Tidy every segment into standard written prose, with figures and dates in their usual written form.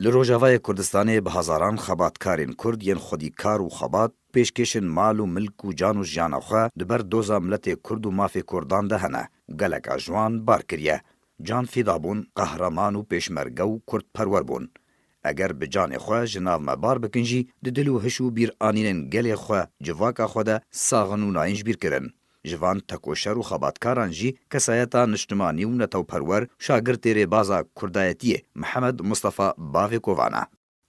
لروجاوای کردستان به هزاران خباتکارین کرد ین خودیکار و خبات پیشکشن مال و ملک و جان و جانخوا دبر دوزا ملت کرد و مافی کردان ده هنه و گلک اجوان بار کریه. جان فیدا بون، قهرمان و پیشمرگه و کرد پرور بون. اگر به جان خوا جناو مبار بکنجی ده دلو هشو بیر آنینن گل خوا جواکا خوا ده ساغن و ناینج بیر کرن. جوان تکوشر و خباتکاران جی کسایتا نشتمانی و نتو پرور شاگرد تیره بازا کردایتیه محمد مصطفى باوی کووانا.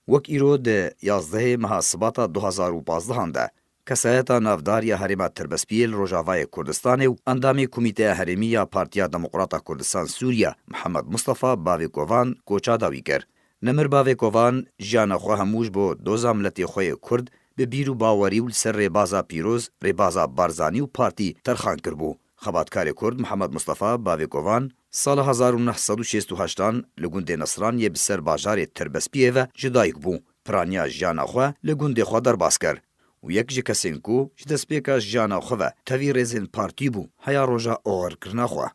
وک ایرو ده 11 ماه سباتا 2015 ده کسایتا نافداریا هریما تربسپیل روجاوای کردستان و اندامی کمیته هریمی یا پارتیا دموکراتا کردستان سوریا محمد مصطفى باوی کووان کوچا داوی کر. نمر باوی کووان جانا خو هموش بو دوزا ملتی خوی کرد به بیرو باوری و سر ریبازا پیروز ریبازا بارزانی و پارتی ترخان کربو. خباتکار کرد محمد مصطفى باوی کووان سال 1968 لگوند نصران یه بسر باجار تربسپیه و جدایک بو. پرانیا جانا خو لگوند خو در باس کر. و یک جی کسین کو جدسپیکا جانا خو و تاوی رزین پارتی بو هیا روژا اوغر کرنا خو.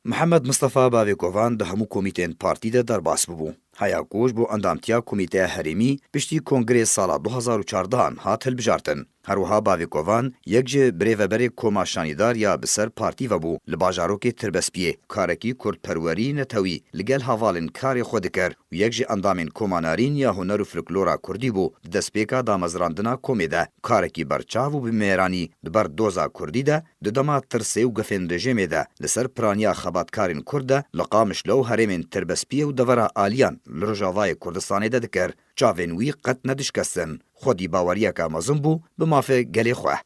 محمد مصطفى باوی کووان ده همو کمیتین پارتی ده در باس بو. هیا کوش بو اندامتیا کمیته هریمی پشتی کنگره سالا 2014 هات هلبجارتن. هروها باوی کووان یک جه بریوبر کوما شانیدار یا بسر پارتی و بو لباجاروک تربسپیه کارکی کرد پروری نتوی لگل حوالن کار خود کر و یک جه اندامین کومانارین یا هنر و فلکلورا کردی بو دسپیکا دامزراندنا کومیده کارکی برچاو و بمیرانی دبر دوزا کردی ده ددما ترسی و گفن رژیمه ده لسر پرانیا خباتکارین کرده لقامش لو هریمین تربسپیه و دورا آلیان لروجاوای کردستانی ده دکر چاوینوی قط ندشکستن خودی باوریه که مزم بو به مافه گلی خواه.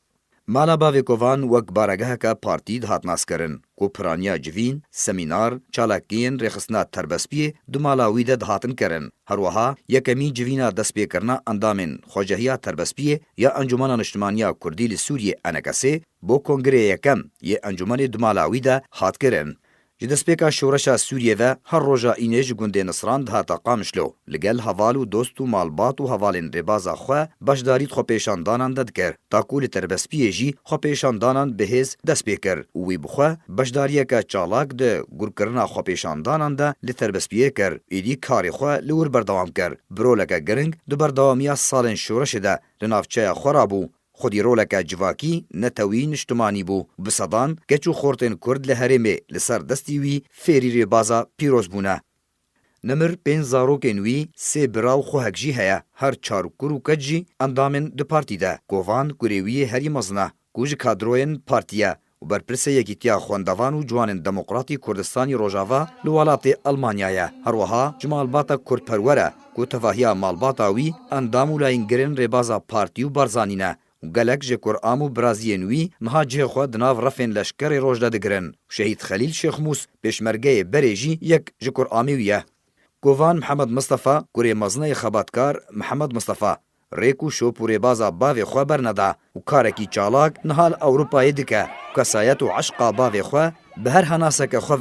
مالا باوی کووان وک بارگه که پارتی دهات ناس کرن کو پرانیا جوین، سمینار، چالاکین رخصنا تربسپیه دو مالاوی ده دهاتن کرن. هروها یکمی جوینا دسپی کرنا اندامن خوجهیا تربسپیه یا انجمن نشتمانیا کردیل سوریه انکسه بو کنگره یکم یه انجمن دو مالاوی ده هات کرن. جدسپیکا شورشا سوریه و هر روژا اینج گنده نصران ده تا قامشلو لگل حوالو دوست و مالبات و حوالین ربازا خو باشداریت خو پیشاندانان ددکر تا کول تربسپیه جی خو پیشاندانان بهز دسپیکر وی بخو باشداریه که چالاک ده گورکرنا خو پیشاندانان ده لتربسپیه کر ایدی کاری خو لور بردوام کر برولکا گرنگ دو بردوامیا سالن شورش ده لنافچه خرابو خودی رولکا جواکی نتوی نشتمانی بو بسادان گچو خورتن کرد لهرمه لسر دستی وی فیری بازا پیروز بونه. نمر پین زاروکن وی سی براو خوهک جی هیا هر چارو کرو کج جی اندامن ده پارتی ده گوان گریوی هری مزنه گوش کادروین پارتیه و برپرسه یکیتیا خواندوان و جوان دموکراتی کردستانی روجاوا لولات المانیایه هروها جمالباتا کرد پروره گو تفاهیا مالباتا وی اندامو لاینگرن ربازا پارتی و بارزانینه گلک جکر آمو برازیلوی نها جه خود ناو رفن لشکر روجدا دگرن شهید خلیل شیخ موس پیشمرگه بریجی یک جکر آمیویه گوان محمد مصطفى گوری مزنه خباتکار محمد مصطفى ریکو شو پوری بازا باوی خو برندا و کارکی چالاک نهال اوروپای دکه کسایت و عشقا باوی خو به هر هناسک خو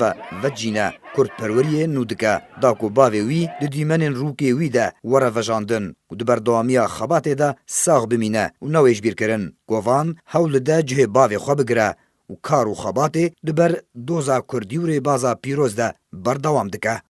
و جینه کرد پروری نودکه داکو باوی وی د دیمنن روکی وی ده وره وجاندن و د بردوامیا خبات ده ساغ بمینه و نویش بیر کرن گوان حول ده جه باوی خو بگره و کار و خبات ده بر دوزا کردی و ری بازا پیروز ده بردوام دکه